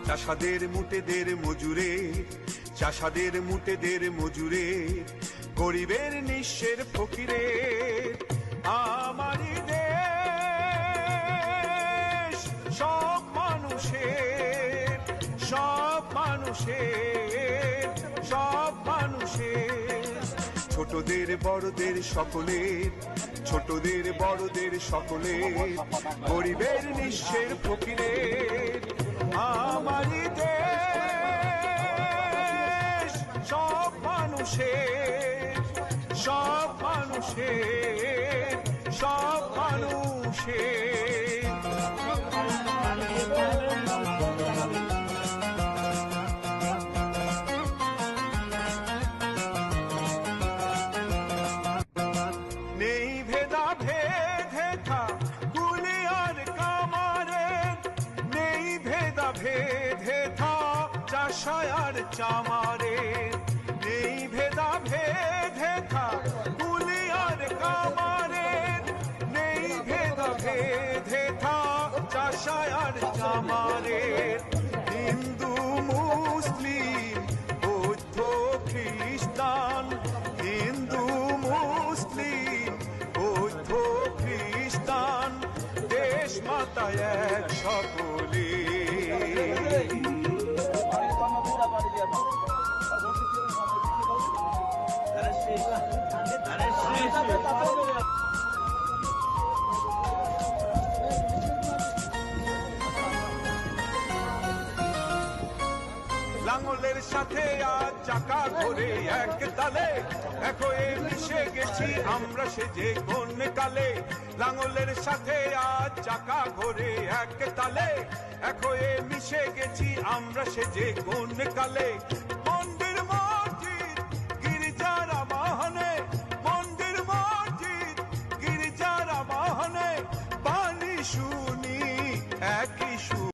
চাষাদের মুটেদের মজুরে, চাষাদের মুটেদের মজুরে, গরিবের নিঃস্বের ফকিরে। আমারই দেশ সব মানুষের, সব মানুষের, সব মানুষের, ছোটদের বড়দের সকলের, ছোটদের বড়দের সকলের, গরিবের নিঃস্বের ফকিরের। আমারই দেশ সব মানুষের, সব মানুষের, সব মানুষের। নেই ভেদা ভেদে থা কুলি আর কামারের, নেই ভেদা ভেদে থা চাষায় আর চামারের, নেই ভেদা ভেদে থা কুলি আর কামারের, নেই ভেদা ভেদে থা চাষায় আর চামারের। হিন্দু মুসলিম বৌদ্ধ খ্রিস্টান, হিন্দু মুসলিম বৌদ্ধ খ্রিস্টান, দেশ মাতা এক সকলে। লাঙলের সাথে আজ চাকা ঘোরে এক তালে, এক হয়ে মিশে গেছি আমরা সেজে কোন কালে। লাঙলের সাথে আজ চাকা ঘোরে এক তালে, এক হয়ে মিশে গেছি আমরা সেজে কোন কালে। মন্দির মসজিদ গির্জার আবাহনে, মন্দির মসজিদ গির্জার আবাহনে, বাণী শুনি একই সুর।